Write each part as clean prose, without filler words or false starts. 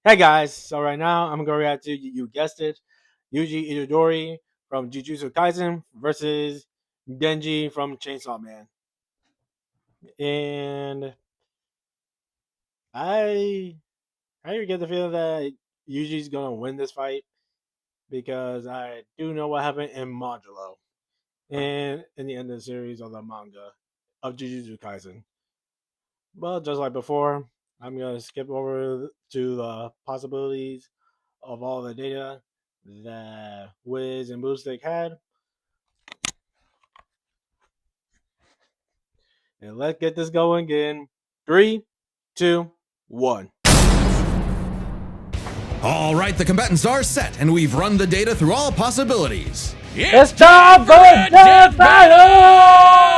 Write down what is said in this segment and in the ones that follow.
Hey guys, so right now I'm gonna react to you guessed it, Yuji Itadori from Jujutsu Kaisen versus Denji from Chainsaw Man. And I I get the feeling that Yuji's gonna win this fight because I do know what happened in Modulo and in the end of the series of the manga of Jujutsu Kaisen. But just like before, I'm gonna skip over to the possibilities of all the data that Wiz and Boomstick had. And let's get this going in 3, 2, 1. All right, the combatants are set, and we've run the data through all possibilities. It's time for a death battle!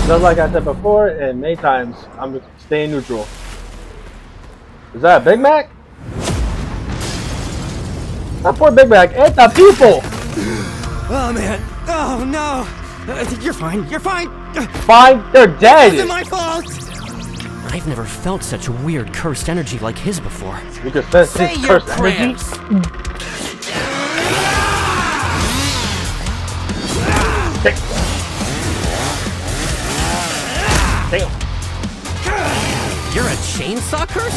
Just like I said before, and many times, I'm staying neutral. Is that a Big Mac? Not poor Big Mac, it's the people! Oh man, oh no! You're fine, you're fine! Fine, they're dead! It's my fault! I've never felt such weird cursed energy like his before. You can sense his cursed energy? Damn. You're a chainsaw curse?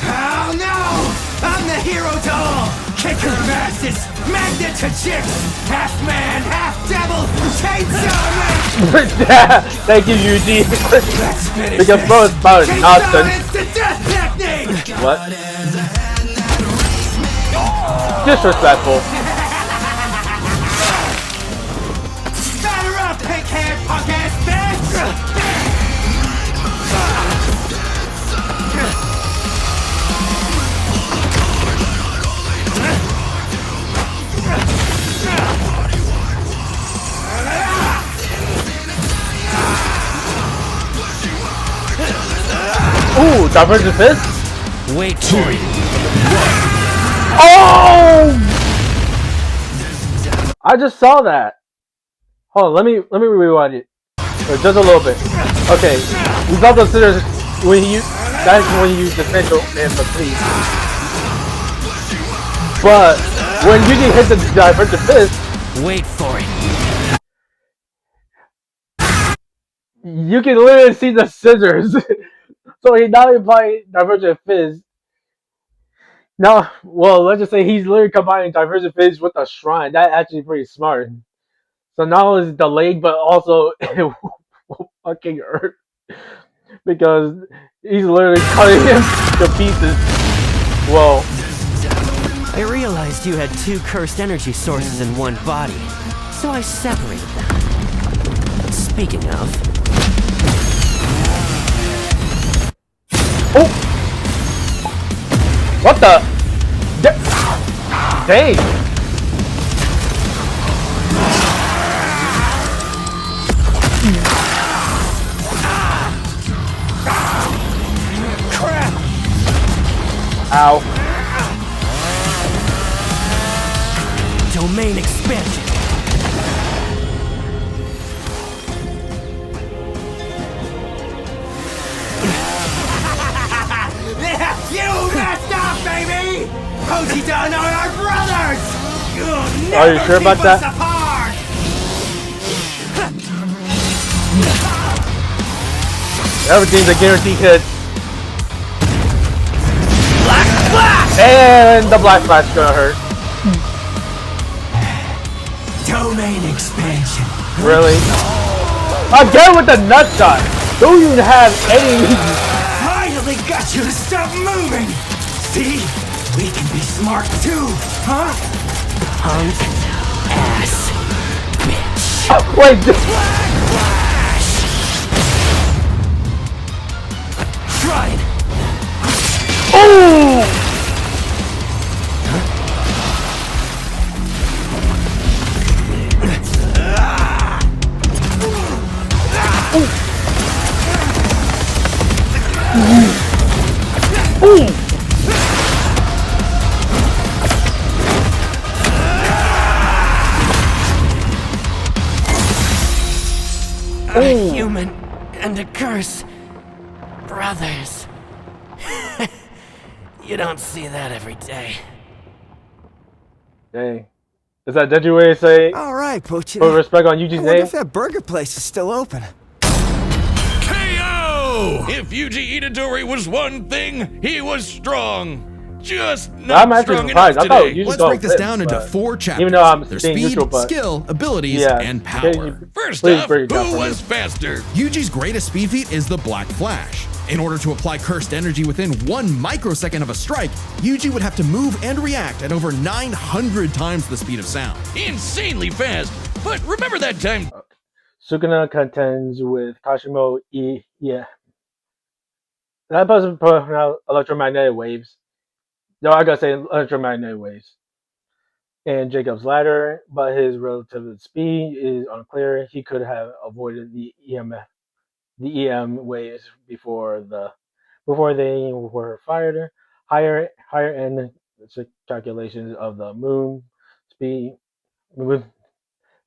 Oh no! I'm the hero to all! Kicker of asses! Magnet to chicks! Half man, half devil! Chainsaw man! Thank you, Yuji. Let's finish Because bro is about Chainsaw nonsense. instant death technique! What? Disrespectful. Batter up, pink-haired punk-ass bitch! Ooh, divergent fist? Wait for it. Oh! I just saw that. Hold on, let me rewind it. Just a little bit. Okay, we saw the scissors when he used that's when he used the central and the please. But when Yuji hit the divergent fist, Wait for it. you can literally see the scissors. So he not applying divergent fist. Now, well, let's just say he's literally combining divergent fist with a shrine. That's actually pretty smart. So not only is it delayed, but also it will fucking hurt because he's literally cutting him to pieces. Well, I realized you had two cursed energy sources in one body, so I separated them. Speaking of... oh, what the? Dang! Crap! Ow! Domain expansion. You messed up, baby! Poseidon are our brothers! You'll never Are you sure about keep us that? apart! Everything's a guaranteed hit, Black Flash! and the black flash gonna hurt. Domain expansion. Really? Again with the nut shot. Don't even have any. Finally got you to stop moving! See? We can be smart too, huh? Punk ass bitch. Oh, wait. Try it! Oh! Ooh! A human and a curse. Brothers. You don't see that every day. Dang. Is that Denji way to say Alright, put Pochita. respect on I Yuji's wonder name? if that burger place is still open. KO! If Yuji Itadori was one thing, he was strong. Just I'm not actually strong surprised. enough I thought today. Yuji Let's go break this live, down into but 4 chapters. even though I'm Their staying speed, neutral, but skill, abilities, yeah, and okay, power. First please off, break it down who for me. was faster? Yuji's greatest speed feat is the Black Flash. In order to apply cursed energy within 1 microsecond of a strike, Yuji would have to move and react at over 900 times the speed of sound. Insanely fast. But remember that time Sukuna contends with Kashimo E. Yeah. That person put out electromagnetic waves. No, I gotta say electromagnetic waves. And Jacob's ladder, but his relative speed is unclear. He could have avoided the EM waves before they were fired. Higher end calculations of the speed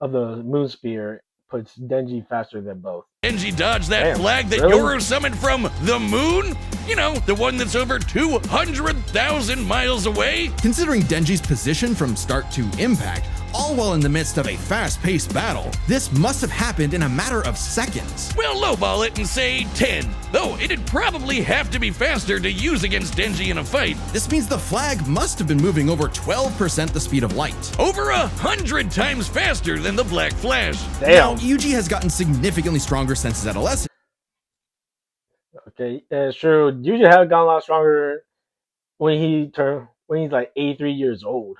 of the moon spear puts Denji faster than both. Denji dodged that Damn, flag that really? Yoru summoned from the moon? You know, the one that's over 200,000 miles away? Considering Denji's position from start to impact, all while in the midst of a fast-paced battle, this must have happened in a matter of seconds. We'll lowball it and say 10, though it'd probably have to be faster to use against Denji in a fight. This means the flag must have been moving over 12% the speed of light. Over 100 times faster than the Black Flash. Now, Damn. Yuji has gotten significantly stronger since his adolescence. Okay, it's true. Yuji had gotten a lot stronger when he's like 83 years old.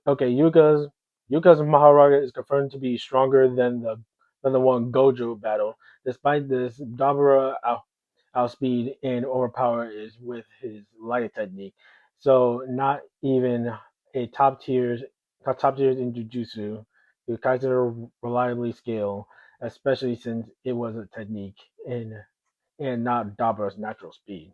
Okay, Yuka's Maharaga is confirmed to be stronger than the one Gojo battle. Despite this, Dabura outspeed and overpower is with his light technique. So not even a top tiers in Jujutsu could Kaiser reliably scale, especially since it was a technique and not Dabura's natural speed.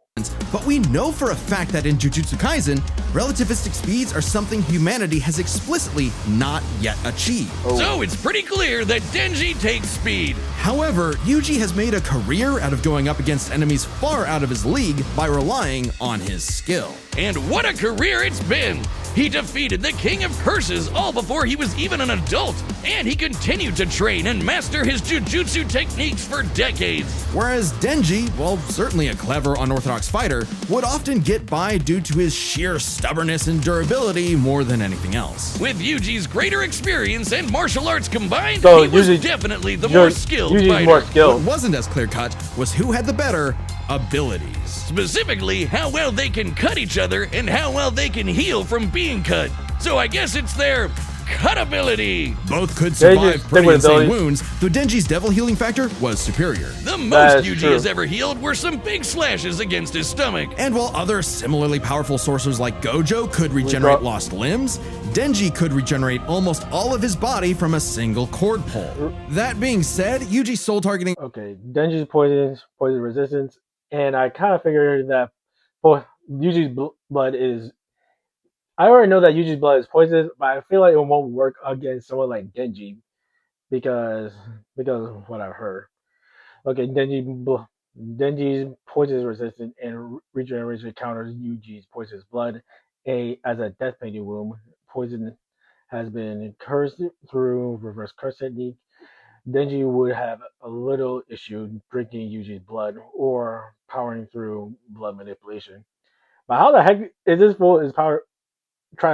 But we know for a fact that in Jujutsu Kaisen, relativistic speeds are something humanity has explicitly not yet achieved. So it's pretty clear that Denji takes speed. However, Yuji has made a career out of going up against enemies far out of his league by relying on his skill. And what a career it's been! He defeated the King of Curses all before he was even an adult, and he continued to train and master his jujutsu techniques for decades. Whereas Denji, while certainly a clever, unorthodox fighter, would often get by due to his sheer stubbornness and durability more than anything else. With Yuji's greater experience and martial arts combined, So he was Yuji- definitely the more skilled Yuji's fighter. more What skilled. wasn't as clear-cut was who had the better abilities. Specifically, how well they can cut each other and how well they can heal from being cut. So I guess it's their cut ability. Both could They survive just pretty stick with insane abilities. wounds, though Denji's devil healing factor was superior. The most is Yuji true. has ever healed were some big slashes against his stomach. And while other similarly powerful sorcerers like Gojo could regenerate lost limbs, Denji could regenerate almost all of his body from a single cord pull. That being said, Yuji's soul targeting Okay, Denji's poison resistance, and I kind of figured that Yuji's blood is. I already know that Yuji's blood is poisonous, but I feel like it won't work against someone like Denji because of what I've heard. Okay, Denji's poison is resistant and regeneration counters Yuji's poisonous blood. As a death painting wound, poison has been cursed through reverse curse technique. Denji would have a little issue drinking Yuji's blood or powering through blood manipulation. But how the heck is this fool is trying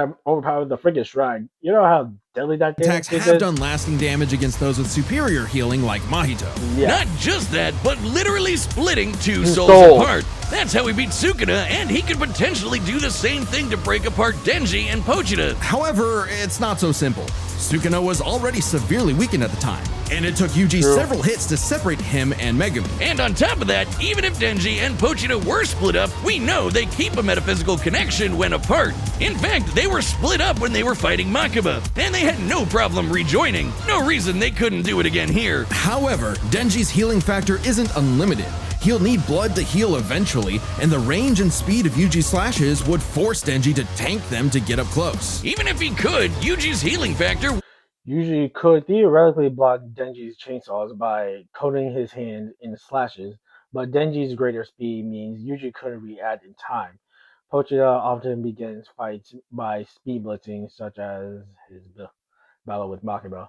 to overpower the freaking shrine? You know how deadly that attacks thing have is? done lasting damage against those with superior healing like Mahito. Yeah. Not just that, but literally splitting two souls Soul. apart. That's how he beat Sukuna, and he could potentially do the same thing to break apart Denji and Pochita. However, it's not so simple. Sukuna was already severely weakened at the time, and it took Yuji True. several hits to separate him and Megumi. And on top of that, even if Denji and Pochita were split up, we know they keep a metaphysical connection when apart. In fact, they were split up when they were fighting Makaba, and they had no problem rejoining. No reason they couldn't do it again here. However, Denji's healing factor isn't unlimited. He'll need blood to heal eventually, and the range and speed of Yuji's slashes would force Denji to tank them to get up close. Even if he could, Yuji's healing factor Yuji could theoretically block Denji's chainsaws by coating his hand in slashes, but Denji's greater speed means Yuji couldn't react in time. Pochita often begins fights by speed blitzing, such as his battle with Makima.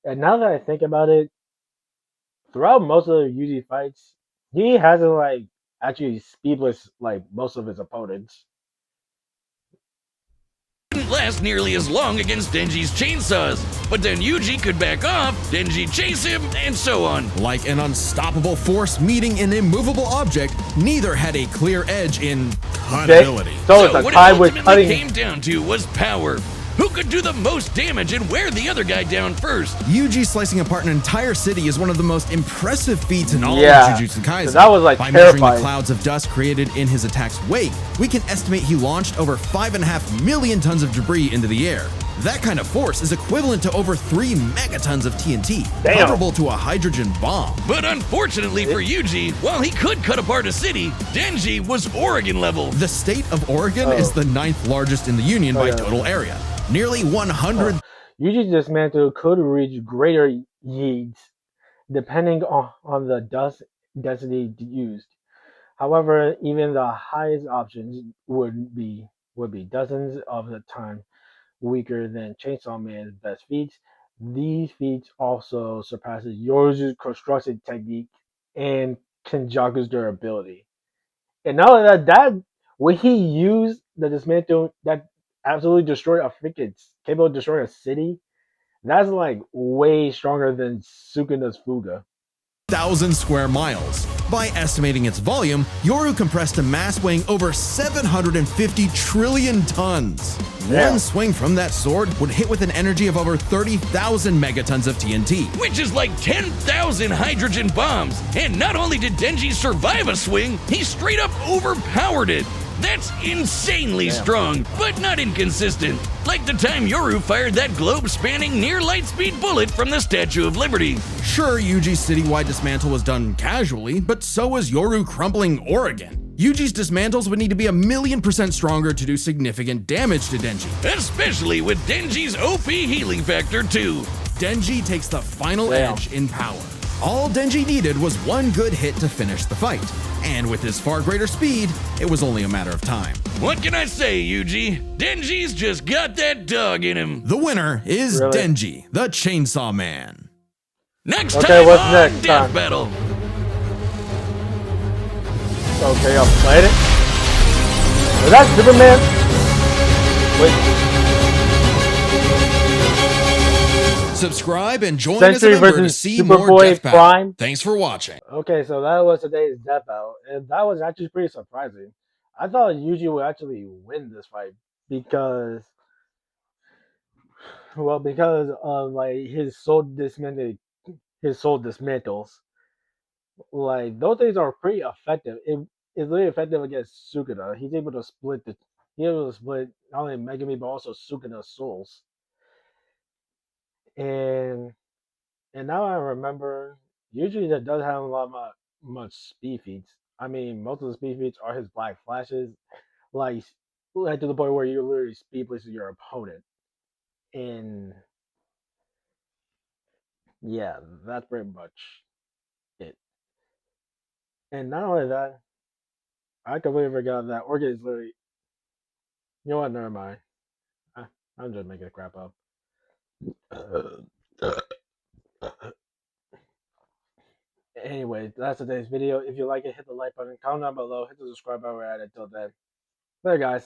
And now that I think about it, throughout most of the Yuji fights, he hasn't like actually speed blitz like most of his opponents. Didn't last nearly as long against Denji's chainsaws, but then Yuji could back off, Denji chase him, and so on. Like an unstoppable force meeting an immovable object, neither had a clear edge in cutability. So it's So a what it tie with ultimately cutting. came down to was power. Who could do the most damage and wear the other guy down first? Yuji slicing apart an entire city is one of the most impressive feats in all Yeah. of Jujutsu Kaisen. So that was, like, By measuring the terrifying. clouds of dust created in his attack's wake, we can estimate he launched over 5.5 million tons of debris into the air. That kind of force is equivalent to over 3 megatons of TNT, Damn. comparable to a hydrogen bomb. But unfortunately for Yuji, while he could cut apart a city, Denji was Oregon level. The state of Oregon is the 9th largest in the Union by yeah. total area. Nearly 100 Yuji's dismantle could reach greater yields depending on the dust density used. However, even the highest options would be dozens of the time weaker than Chainsaw Man's best feats. These feats also surpasses Yoru's construction technique and Kenjaku's durability. And not only that when he used the dismantle that absolutely destroyed a freaking capable of destroying a city, that's like way stronger than Sukuna's Fuga. 1,000 square miles. By estimating its volume, Yoru compressed a mass weighing over 750 trillion tons. Damn. One swing from that sword would hit with an energy of over 30,000 megatons of TNT. Which is like 10,000 hydrogen bombs. And not only did Denji survive a swing, he straight up overpowered it. That's insanely strong, but not inconsistent. Like the time Yoru fired that globe-spanning near-light-speed bullet from the Statue of Liberty. Sure, Yuji's citywide dismantle was done casually, but so was Yoru crumpling Oregon. Yuji's dismantles would need to be 1,000,000% stronger to do significant damage to Denji. Especially with Denji's OP healing factor too. Denji takes the final edge in power. All Denji needed was one good hit to finish the fight, and with his far greater speed, it was only a matter of time. What can I say, Yuji? Denji's just got that dog in him. The winner is Really? Denji, the Chainsaw Man. Next Okay, time what's on next Death time? Battle. Okay, I'll play it. Was that Superman? Wait, Subscribe and join as a Century member to versus see more Superboy Death Battle. Prime. Thanks for watching. okay, so that was today's death battle, and that was actually pretty surprising. I thought Yuji would actually win this fight because, well, because of like his soul dismantles. Like those things are pretty effective. It's really effective against Sukuna. He's able to split not only Megami but also Sukuna's souls. And and now I remember usually that does have a lot much speed feats. I mean, most of the speed feats are his black flashes, like like to the point where you literally speed places your opponent. And yeah, that's pretty much it. And not only that, I completely forgot that Orchid is literally. You know what? Never mind. I, I'm just making crap up. Anyway, that's today's video. If you like it, hit the like button, comment down below, hit the subscribe button. We're at it. Until then, later, guys.